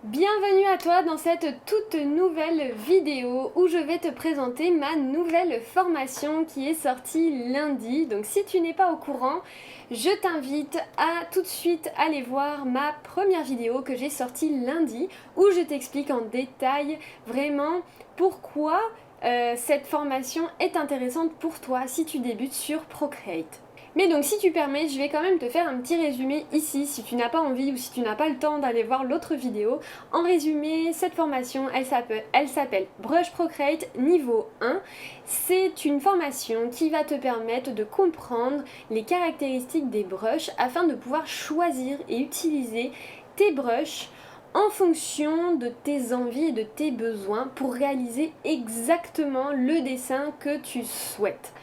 Bienvenue à toi dans cette toute nouvelle vidéo où je vais te présenter ma nouvelle formation qui est sortie lundi. Donc si tu n'es pas au courant, je t'invite à tout de suite aller voir ma première vidéo que j'ai sortie lundi où je t'explique en détail vraiment pourquoi cette formation est intéressante pour toi si tu débutes sur Procreate. Mais donc si tu permets, je vais quand même te faire un petit résumé ici, si tu n'as pas envie ou si tu n'as pas le temps d'aller voir l'autre vidéo. En résumé, cette formation, elle s'appelle Brush Procreate niveau 1. C'est une formation qui va te permettre de comprendre les caractéristiques des brushes afin de pouvoir choisir et utiliser tes brushes en fonction de tes envies et de tes besoins pour réaliser exactement le dessin que tu souhaites.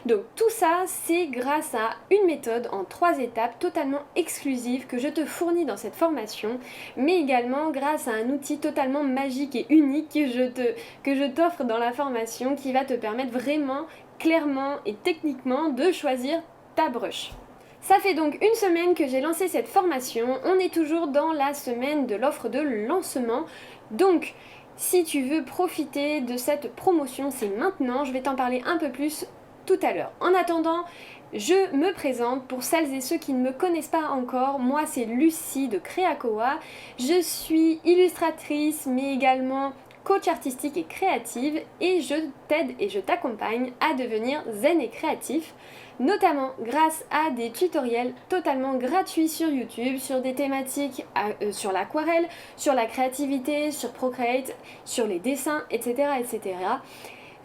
Donc tout ça, c'est grâce à une méthode en 3 étapes totalement exclusive que je te fournis dans cette formation, mais également grâce à un outil totalement magique et unique que je t'offre dans la formation qui va te permettre vraiment, clairement et techniquement de choisir ta brush. Ça fait donc une semaine que j'ai lancé cette formation, on est toujours dans la semaine de l'offre de lancement, donc si tu veux profiter de cette promotion, c'est maintenant, je vais t'en parler un peu plus tout à l'heure. En attendant, je me présente pour celles et ceux qui ne me connaissent pas encore. Moi, c'est Lucie de Creacoa. Je suis illustratrice, mais également coach artistique et créative, et je t'aide et je t'accompagne à devenir zen et créatif, notamment grâce à des tutoriels totalement gratuits sur YouTube, sur des thématiques sur l'aquarelle, sur la créativité, sur Procreate, sur les dessins, etc. etc.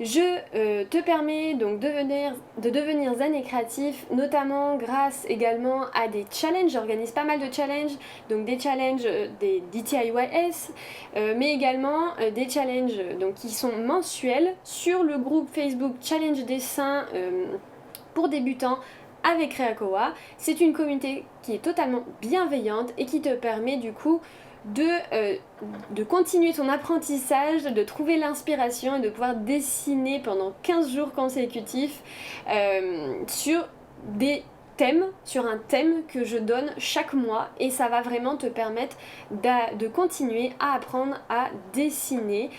Je te permets donc de devenir zen et créatif, notamment grâce également à des challenges. J'organise pas mal de challenges, donc des challenges des DIYS, mais également des challenges donc, qui sont mensuels sur le groupe Facebook Challenge Dessin pour débutants avec Creacoa. C'est une communauté qui est totalement bienveillante et qui te permet du coup de continuer ton apprentissage, de trouver l'inspiration et de pouvoir dessiner pendant 15 jours consécutifs sur un thème que je donne chaque mois, et ça va vraiment te permettre de continuer à apprendre à dessiner.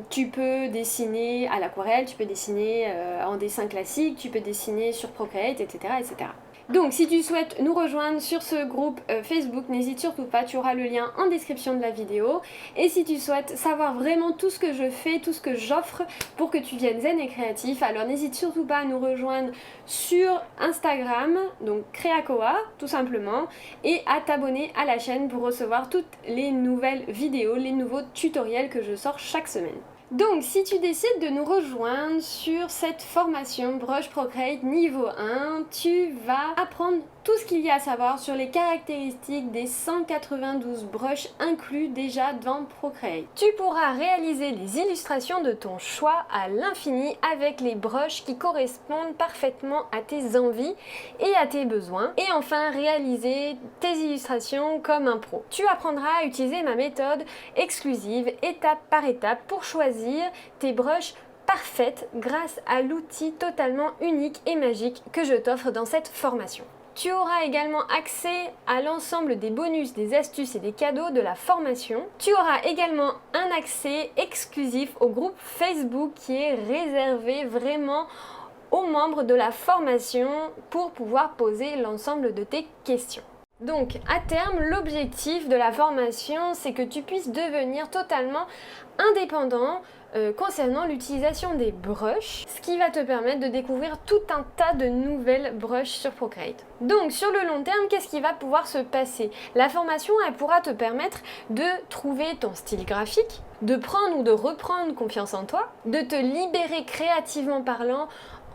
Tu peux dessiner à l'aquarelle, tu peux dessiner en dessin classique, tu peux dessiner sur Procreate, etc. etc. Donc si tu souhaites nous rejoindre sur ce groupe Facebook, n'hésite surtout pas, tu auras le lien en description de la vidéo. Et si tu souhaites savoir vraiment tout ce que je fais, tout ce que j'offre pour que tu viennes zen et créatif, alors n'hésite surtout pas à nous rejoindre sur Instagram, donc Creacoa tout simplement, et à t'abonner à la chaîne pour recevoir toutes les nouvelles vidéos, les nouveaux tutoriels que je sors chaque semaine. Donc si tu décides de nous rejoindre sur cette formation Brush Procreate niveau 1, tu vas apprendre tout ce qu'il y a à savoir sur les caractéristiques des 192 brushes inclus déjà dans Procreate. Tu pourras réaliser les illustrations de ton choix à l'infini avec les brushes qui correspondent parfaitement à tes envies et à tes besoins. Et enfin réaliser tes illustrations comme un pro. Tu apprendras à utiliser ma méthode exclusive étape par étape pour choisir tes brushes parfaites grâce à l'outil totalement unique et magique que je t'offre dans cette formation. Tu auras également accès à l'ensemble des bonus, des astuces et des cadeaux de la formation. Tu auras également un accès exclusif au groupe Facebook qui est réservé vraiment aux membres de la formation pour pouvoir poser l'ensemble de tes questions. Donc à terme, l'objectif de la formation, c'est que tu puisses devenir totalement indépendant concernant l'utilisation des brushes, ce qui va te permettre de découvrir tout un tas de nouvelles brushes sur Procreate. Donc sur le long terme, qu'est-ce qui va pouvoir se passer? La formation, elle pourra te permettre de trouver ton style graphique, de prendre ou de reprendre confiance en toi, de te libérer créativement parlant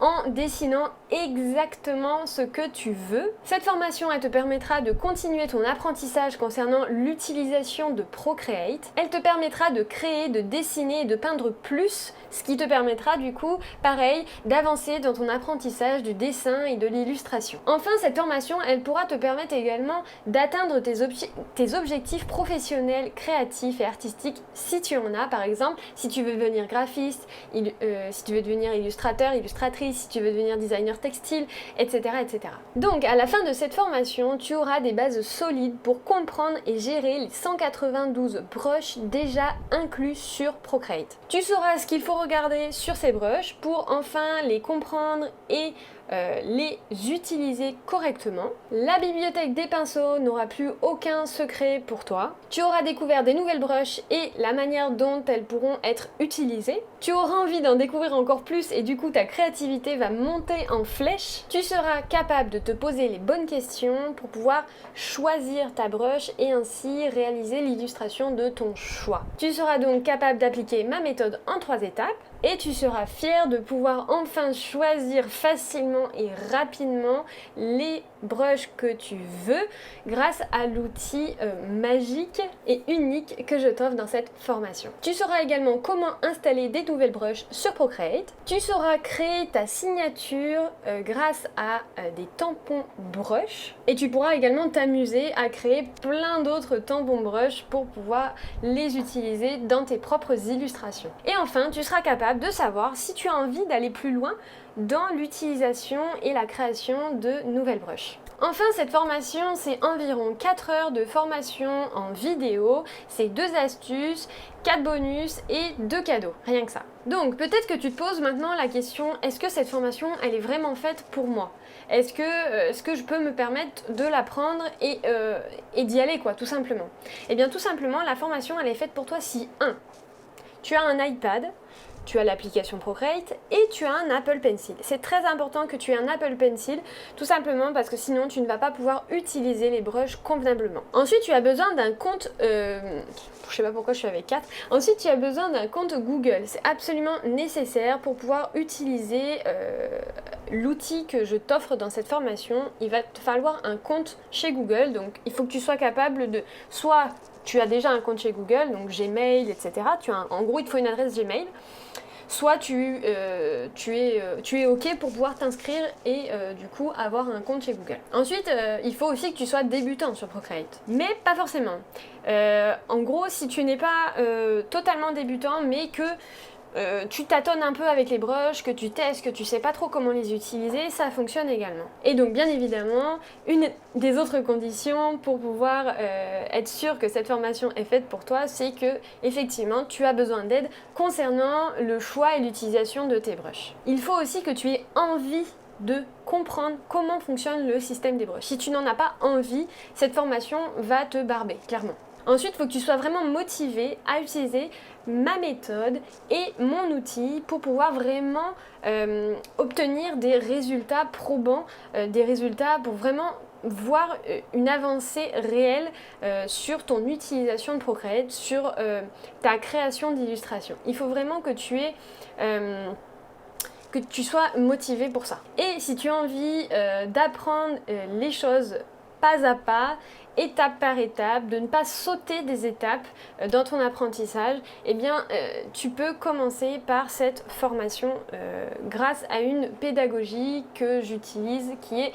en dessinant exactement ce que tu veux. Cette formation, elle te permettra de continuer ton apprentissage concernant l'utilisation de Procreate. Elle te permettra de créer, de dessiner et de peindre plus, ce qui te permettra du coup, pareil, d'avancer dans ton apprentissage du dessin et de l'illustration. Enfin, cette formation, elle pourra te permettre également d'atteindre tes objectifs professionnels, créatifs et artistiques si tu en as. Par exemple, si tu veux devenir graphiste, si tu veux devenir illustrateur, illustratrice, BD, si tu veux devenir designer textile, etc., etc. Donc à la fin de cette formation, tu auras des bases solides pour comprendre et gérer les 192 brushes déjà inclus sur Procreate. Tu sauras ce qu'il faut regarder sur ces brushes pour enfin les comprendre et les utiliser correctement. La bibliothèque des pinceaux n'aura plus aucun secret pour toi. Tu auras découvert des nouvelles brushes et la manière dont elles pourront être utilisées. Tu auras envie d'en découvrir encore plus et du coup ta créativité va monter en flèche. Tu seras capable de te poser les bonnes questions pour pouvoir choisir ta brush et ainsi réaliser l'illustration de ton choix. Tu seras donc capable d'appliquer ma méthode en 3 étapes. Et tu seras fier de pouvoir enfin choisir facilement et rapidement les brushes que tu veux grâce à l'outil magique et unique que je t'offre dans cette formation. Tu sauras également comment installer des nouvelles brushes sur Procreate. Tu sauras créer ta signature grâce à des tampons brush. Et tu pourras également t'amuser à créer plein d'autres tampons brush pour pouvoir les utiliser dans tes propres illustrations. Et enfin, tu seras capable de savoir si tu as envie d'aller plus loin dans l'utilisation et la création de nouvelles brushes. Enfin, cette formation, c'est environ 4 heures de formation en vidéo, c'est 2 astuces, 4 bonus et 2 cadeaux, rien que ça. Donc peut-être que tu te poses maintenant la question, est-ce que cette formation, elle est vraiment faite pour moi ? Est-ce que je peux me permettre de la prendre et d'y aller, quoi, tout simplement ? Eh bien tout simplement, la formation, elle est faite pour toi si 1. Tu as un iPad, tu as l'application Procreate et tu as un Apple Pencil. C'est très important que tu aies un Apple Pencil, tout simplement parce que sinon tu ne vas pas pouvoir utiliser les brushes convenablement. Ensuite, tu as besoin d'un compte, je sais pas pourquoi je suis avec 4. Ensuite, tu as besoin d'un compte Google. C'est absolument nécessaire pour pouvoir utiliser l'outil que je t'offre dans cette formation. Il va te falloir un compte chez Google, donc il faut que tu sois capable de soit tu as déjà un compte chez Google, donc Gmail, etc. En gros, il te faut une adresse Gmail. Soit tu es OK pour pouvoir t'inscrire et du coup avoir un compte chez Google. Ensuite, il faut aussi que tu sois débutant sur Procreate. Mais pas forcément. En gros, si tu n'es pas totalement débutant, mais que tu tâtonnes un peu avec les brushes, que tu testes, que tu sais pas trop comment les utiliser, ça fonctionne également. Et donc bien évidemment, une des autres conditions pour pouvoir être sûr que cette formation est faite pour toi, c'est que effectivement tu as besoin d'aide concernant le choix et l'utilisation de tes brushes. Il faut aussi que tu aies envie de comprendre comment fonctionne le système des brushes. Si tu n'en as pas envie, cette formation va te barber, clairement. Ensuite, il faut que tu sois vraiment motivé à utiliser ma méthode et mon outil pour pouvoir vraiment obtenir des résultats probants, des résultats pour vraiment voir une avancée réelle sur ton utilisation de Procreate, sur ta création d'illustrations. Il faut vraiment que tu sois motivé pour ça. Et si tu as envie d'apprendre les choses pas à pas, étape par étape, de ne pas sauter des étapes dans ton apprentissage, eh bien tu peux commencer par cette formation grâce à une pédagogie que j'utilise qui est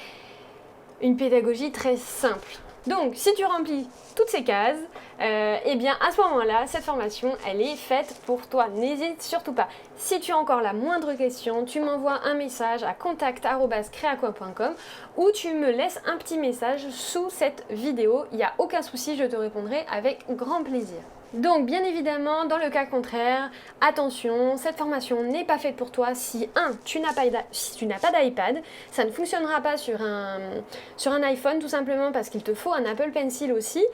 une pédagogie très simple. Donc, si tu remplis toutes ces cases, eh bien à ce moment-là, cette formation, elle est faite pour toi. N'hésite surtout pas. Si tu as encore la moindre question, tu m'envoies un message à contact@creaqua.com ou tu me laisses un petit message sous cette vidéo. Il n'y a aucun souci, je te répondrai avec grand plaisir. Donc bien évidemment, dans le cas contraire, attention, cette formation n'est pas faite pour toi si tu n'as pas d'iPad, ça ne fonctionnera pas sur un iPhone tout simplement parce qu'il te faut un Apple Pencil aussi,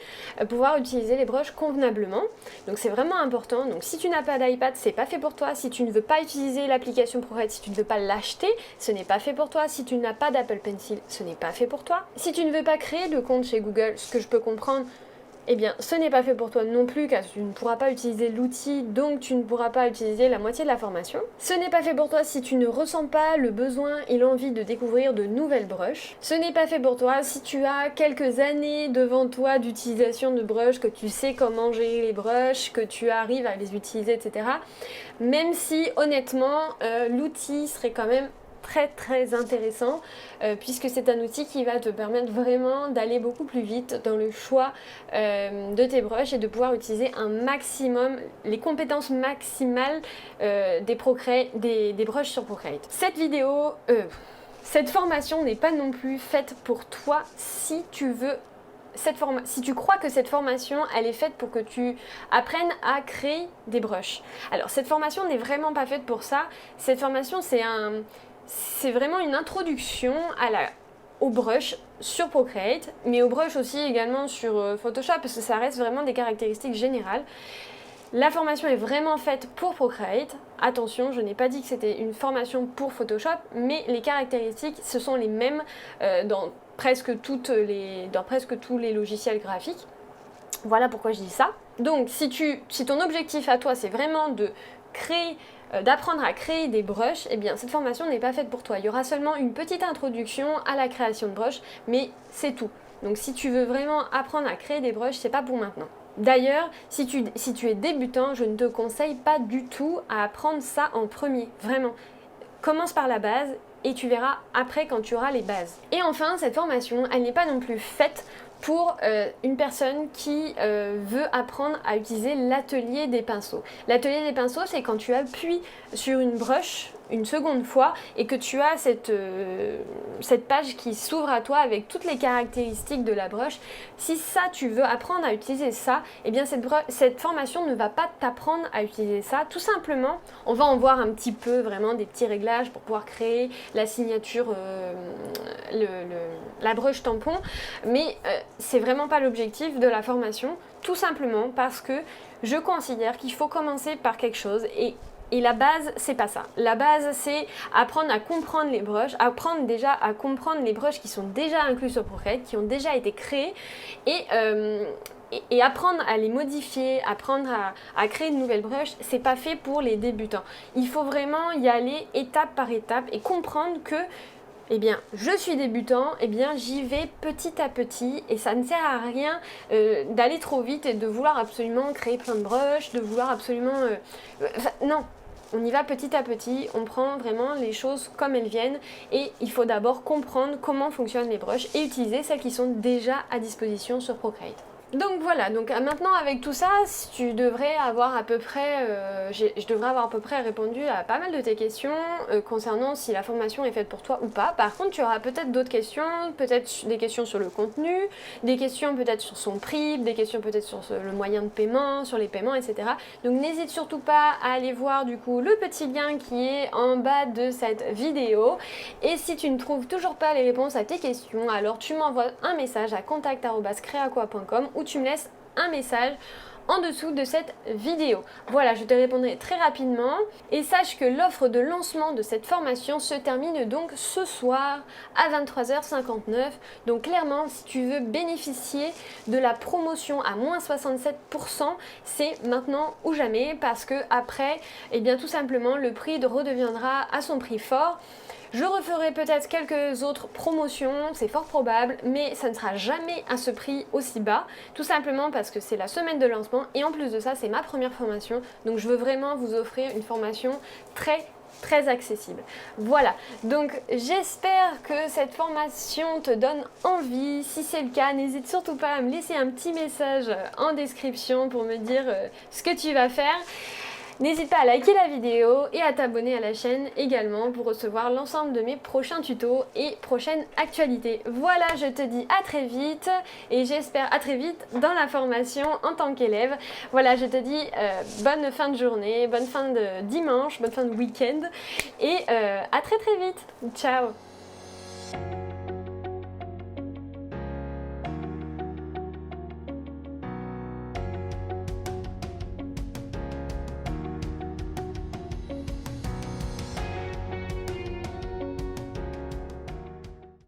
pouvoir utiliser les brushes convenablement. Donc c'est vraiment important. Donc si tu n'as pas d'iPad, c'est pas fait pour toi. Si tu ne veux pas utiliser l'application Procreate, si tu ne veux pas l'acheter, ce n'est pas fait pour toi. Si tu n'as pas d'Apple Pencil, ce n'est pas fait pour toi. Si tu ne veux pas créer de compte chez Google, ce que je peux comprendre, eh bien, ce n'est pas fait pour toi non plus car tu ne pourras pas utiliser l'outil, donc tu ne pourras pas utiliser la moitié de la formation. Ce n'est pas fait pour toi si tu ne ressens pas le besoin et l'envie de découvrir de nouvelles brushes. Ce n'est pas fait pour toi si tu as quelques années devant toi d'utilisation de brushes, que tu sais comment gérer les brushes, que tu arrives à les utiliser, etc. Même si, honnêtement, l'outil serait quand même très intéressant puisque c'est un outil qui va te permettre vraiment d'aller beaucoup plus vite dans le choix de tes brushes et de pouvoir utiliser un maximum, les compétences maximales des brushes sur Procreate. Cette formation n'est pas non plus faite pour toi si tu veux si tu crois que cette formation elle est faite pour que tu apprennes à créer des brushes. Alors cette formation n'est vraiment pas faite pour ça. Cette formation c'est vraiment une introduction aux brushes sur Procreate, mais aux brushes aussi également sur Photoshop parce que ça reste vraiment des caractéristiques générales. La formation est vraiment faite pour Procreate. Attention, je n'ai pas dit que c'était une formation pour Photoshop, mais les caractéristiques, ce sont les mêmes dans presque tous les logiciels graphiques. Voilà pourquoi je dis ça. Donc, si ton objectif à toi, c'est vraiment d'apprendre à créer des brushes, eh bien cette formation n'est pas faite pour toi. Il y aura seulement une petite introduction à la création de brushes, mais c'est tout. Donc si tu veux vraiment apprendre à créer des brushes, c'est pas pour maintenant. D'ailleurs, si tu es débutant, je ne te conseille pas du tout à apprendre ça en premier, vraiment. Commence par la base et tu verras après quand tu auras les bases. Et enfin, cette formation, elle n'est pas non plus faite pour une personne qui veut apprendre à utiliser l'atelier des pinceaux. L'atelier des pinceaux, c'est quand tu appuies sur une brush une seconde fois et que tu as cette page qui s'ouvre à toi avec toutes les caractéristiques de la brush. Si ça, tu veux apprendre à utiliser ça, eh bien cette formation ne va pas t'apprendre à utiliser ça. Tout simplement, on va en voir un petit peu vraiment des petits réglages pour pouvoir créer la signature, la brush tampon, mais c'est vraiment pas l'objectif de la formation, tout simplement parce que je considère qu'il faut commencer par quelque chose et la base, c'est pas ça. La base, c'est apprendre à comprendre les brushes, apprendre déjà à comprendre les brushes qui sont déjà inclus sur Procreate, qui ont déjà été créés et apprendre à les modifier, apprendre à créer de nouvelles brushes, c'est pas fait pour les débutants. Il faut vraiment y aller étape par étape et comprendre que eh bien, je suis débutant, eh bien, j'y vais petit à petit et ça ne sert à rien d'aller trop vite et de vouloir absolument créer plein de brushes, de vouloir absolument... non, on y va petit à petit, on prend vraiment les choses comme elles viennent et il faut d'abord comprendre comment fonctionnent les brushes et utiliser celles qui sont déjà à disposition sur Procreate. Donc voilà, donc maintenant avec tout ça, tu devrais avoir à peu près, je devrais avoir à peu près répondu à pas mal de tes questions concernant si la formation est faite pour toi ou pas. Par contre, tu auras peut-être d'autres questions, peut-être des questions sur le contenu, des questions peut-être sur son prix, des questions peut-être sur le moyen de paiement, sur les paiements, etc. Donc n'hésite surtout pas à aller voir du coup le petit lien qui est en bas de cette vidéo. Et si tu ne trouves toujours pas les réponses à tes questions, alors tu m'envoies un message à contact@creaqua.com ou tu me laisses un message en dessous de cette vidéo. Voilà, je te répondrai très rapidement et sache que l'offre de lancement de cette formation se termine donc ce soir à 23h59. Donc clairement, si tu veux bénéficier de la promotion à moins 67%, c'est maintenant ou jamais parce que après, eh bien tout simplement, le prix redeviendra à son prix fort. Je referai peut-être quelques autres promotions, c'est fort probable, mais ça ne sera jamais à ce prix aussi bas, tout simplement parce que c'est la semaine de lancement et en plus de ça, c'est ma première formation, donc je veux vraiment vous offrir une formation très accessible. Voilà, donc j'espère que cette formation te donne envie. Si c'est le cas, n'hésite surtout pas à me laisser un petit message en description pour me dire ce que tu vas faire. N'hésite pas à liker la vidéo et à t'abonner à la chaîne également pour recevoir l'ensemble de mes prochains tutos et prochaines actualités. Voilà, je te dis à très vite et j'espère à très vite dans la formation en tant qu'élève. Voilà, je te dis bonne fin de journée, bonne fin de dimanche, bonne fin de week-end et à très vite. Ciao!